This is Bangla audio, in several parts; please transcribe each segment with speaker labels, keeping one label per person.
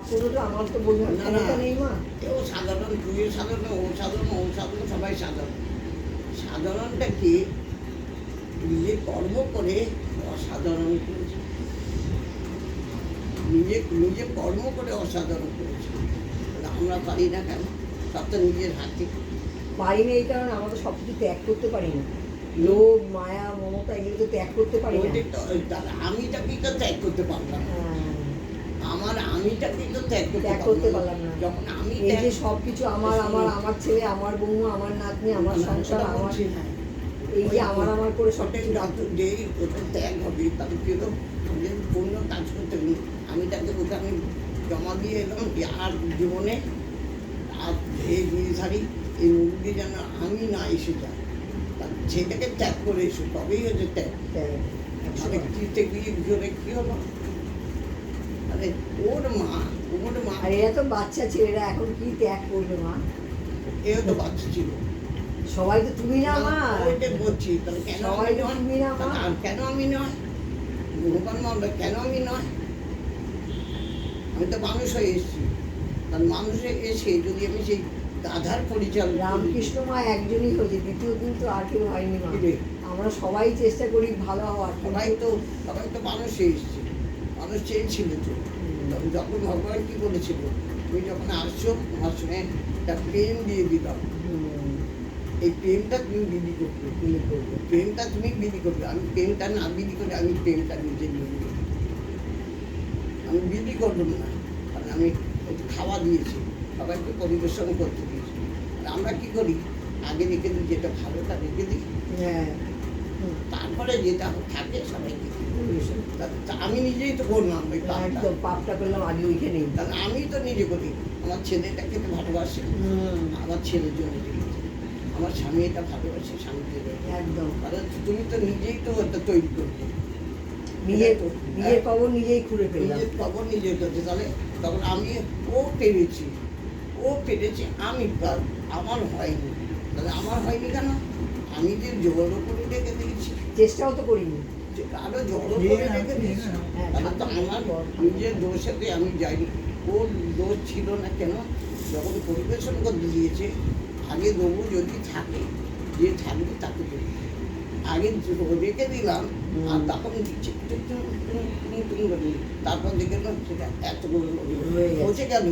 Speaker 1: কোনোটা আমার তো বোঝার
Speaker 2: না, না।
Speaker 1: ক্ষমতা নেই মা।
Speaker 2: কেউ সাধারণ, তুই সাধারণ, ও সাধারণ, ও সাধারণ, সবাই সাধারণ। সাধারণটা কি? নিজে কর্ম করে অসাধারণ করেছে। নিজে কর্ম করে অসাধারণ করেছে। তাহলে আমরা পারি না কেন? সব তো নিজের হাতে।
Speaker 1: পারি না এই কারণে আমরা তো সব কিছু ত্যাগ করতে পারি না। লোভ, মায়া, মমতা এগুলো তো ত্যাগ করতে পারি না।
Speaker 2: ওদের তো তাহলে আমিটাকেই তো ত্যাগ করতে পারলাম না।
Speaker 1: হ্যাঁ,
Speaker 2: আমার আমিটাকেই তো ত্যাগ
Speaker 1: ত্যাগ করতে পারলাম না।
Speaker 2: যখন আমি
Speaker 1: এই যে
Speaker 2: ত্যাগ-
Speaker 1: সবকিছু আমার ছেলে, আমার বৌমা, আমার নাতনি, আমার
Speaker 2: না, না,
Speaker 1: সংসার,
Speaker 2: ওটা
Speaker 1: আমার
Speaker 2: বলছি, হ্যাঁ।
Speaker 1: এই যে আমার করে সব
Speaker 2: ওটা
Speaker 1: কিছু
Speaker 2: যত যেই ওটা ত্যাগ হবে তাহলে কি হলো? যে পূর্ণ কাজ করতে হবে। আমি তাকে ওটা আমি জমা দিয়ে এলাম যে আর জীবনে আর এই গিরিধারী এই মুরগি যেন আমি না এসে যাই, সেটাকে ত্যাগ করে এসো, তবেই হচ্ছে ত্যাগ। মানে কিতে গিয়ে জোরে কি হলো? আরে ওর মা
Speaker 1: আর এরা তো বাচ্চা ছেলেরা এখন কি ত্যাগ করবে মা?
Speaker 2: এও তো বাচ্চা ছিল।
Speaker 1: সবাই তো তুমি না মা।
Speaker 2: ওইটা বলছি, তাহলে কেন
Speaker 1: সবাই
Speaker 2: আমি
Speaker 1: তো
Speaker 2: নয়?
Speaker 1: তুমি না মা।
Speaker 2: আর কেন আমি নয়? ভগবান মামলা কেন আমি নয়? আমি তো মানুষ হয়ে এসেছি। কারণ মানুষে এসে যদি আমি সেই গাধার পরিচালনা করি,
Speaker 1: রামকৃষ্ণ মা একজনই হয়েছে, দ্বিতীয় কিন্তু আর কেউ হয়নি মা।
Speaker 2: কি রে?
Speaker 1: আমরা সবাই চেষ্টা করি ভালো হওয়ার,
Speaker 2: সবাই তো মানুষ হয়ে এসছে। মানুষ চেয়েছিল তো। যখন ভগবান কি বলেছিল, তুমি যখন আসছো আমার সঙ্গে একটা প্রেম দিয়ে দিলাম, এই প্রেমটা তুমি বিধি করবে, প্রেমটা তুমি বিধি করবে। আমি প্রেমটা না বিধি করে আমি প্রেমটা নিজে নিয়ে নেব। আমি বিধি করলাম না, কারণ আমি একটু খাওয়া দিয়েছি, সবাইকে পরিবেশন করতে দিয়েছি। আর আমরা কি করি, আগে রেখে দিই, যেটা ভালোটা রেখে দিই,
Speaker 1: হ্যাঁ,
Speaker 2: তারপরে যেটা থাকে সবাইকে পরিবেশন। আমি নিজেই তো করলাম ওই পাপটা।
Speaker 1: একদম পাপটা করলাম আগে ওইখানেই।
Speaker 2: কারণ আমি তো নিজে করি। আমার ছেলেটা খেতে ভালোবাসে, আমার ছেলের জন্য রেখেছি। আমার স্বামী এটা ভালোবাসে, স্বামীকে রেখেছি।
Speaker 1: একদম
Speaker 2: কারণ তুমি তো নিজেই তো ওটা তৈরি করবে।
Speaker 1: নিজের
Speaker 2: তো
Speaker 1: নিজের কবর নিজেই খুঁড়ে ফেললাম।
Speaker 2: নিজের খবর নিজে করছে। তাহলে তখন আমি ও পেরেছি, আমি পারবো। আমার হয়নি, তাহলে আমার হয়নি কেন? আমি যে জোর করে রেখে দিয়েছি,
Speaker 1: চেষ্টাও তো করিনি।
Speaker 2: যে আরো জড়ো করে রেখে দিয়েছি, তাহলে তো আমার নিজের দোষেতে আমি যাইনি। ওর দোষ ছিল না কেন? যখন পরিবেশন করতে দিয়েছে, আগে দেবো যদি থাকে, যে থাকবে তাকে দেবো। আগে রেখে দিলাম, আর তখন দিচ্ছে তারপর দেখে না সেটা এত পচে গেল,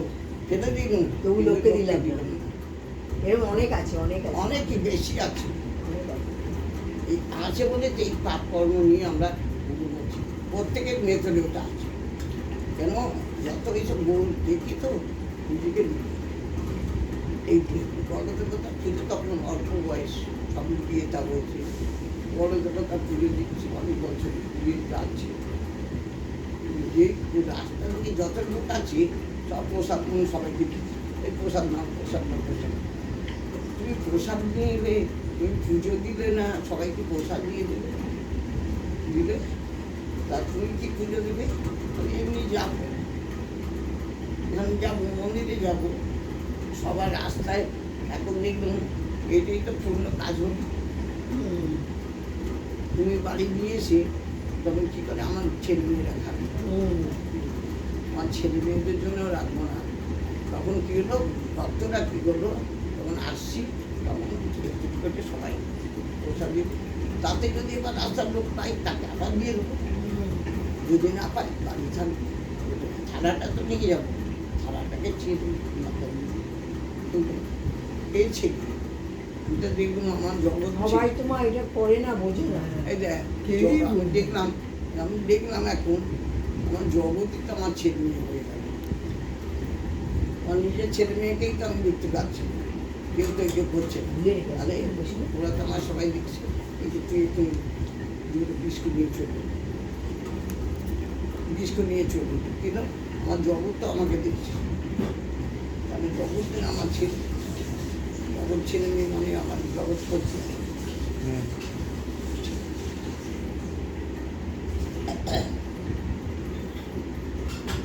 Speaker 2: ফেলে দিলাম,
Speaker 1: তবু লোককে দিলাম না।
Speaker 2: দিলাম না।
Speaker 1: এরকম অনেক আছে, অনেক আছে।
Speaker 2: অনেকই বেশি আছে।
Speaker 1: অনেক আছে।
Speaker 2: এই আছে বলে তো এই পাপ কর্ম নিয়ে আমরা শুরু করছি। প্রত্যেকের মেথডে ওটা আছে। কেন? যত এইসব গোল দেখি তো নিজেকে দিই। এই বড়দেবতা পুজো তখন অল্প বয়স, সব বিয়ে তা বলছে, বড়দেবতা পুজো দিচ্ছি অনেক বছর পুজো যাচ্ছে। যে রাস্তা থেকে যত লোক আছে সব প্রসাদ সবাইকে দিচ্ছি। এই প্রসাদ না। তুমি প্রসাদ নিয়ে এলে, তুমি পুজো দিলে না, সবাইকে প্রসাদ দিয়ে দিলে তা তুমি কি পুজো দেবে? আমি এমনি যাবো, মন্দিরে যাবো, সবার রাস্তায় এখন দেখলাম এটাই তো পূর্ণ কাজ হল। তুমি বাড়ি নিয়ে এসে তখন কী করে আমার ছেলে মেয়েরা খাবে, আমার ছেলে মেয়েদের জন্য রাখবো না। তখন কী হলো, ভক্তরা কী করলো, তখন আসছি, তখন একটু করে সবাই প্রসাদ দিয়ে দিই। তাতে যদি এবার রাস্তার লোক পাই, তাকে আবার দিয়ে দেবো। যদি না পাই, বাড়ি থাকবে। থালাটা তো নিয়ে যাবো, থালাটাকে ছেড়ে এই ছেলে এটা দেখুন আমার জগৎ।
Speaker 1: সবাই তো মা এটা করে না, বোঝে না।
Speaker 2: এই দেখ, আমি দেখলাম এখন আমার জগৎই তো আমার ছেলে মেয়ে হয়ে গেল। আমার নিজের ছেলে মেয়েকেই তো আমি দেখতে পাচ্ছি, কেউ তো কেউ করছে না। তাহলে ওরা তো আমার সবাই দেখছে, এই যে তুই একটু বিস্কুট নিয়ে চলবি, কিন্তু আমার জগৎ তো আমাকে দেখছে। তাহলে জগৎ আমার ছেলে, জগৎ ছেলে মেয়ে মানে আমার জগৎ করছে। হ্যাঁ।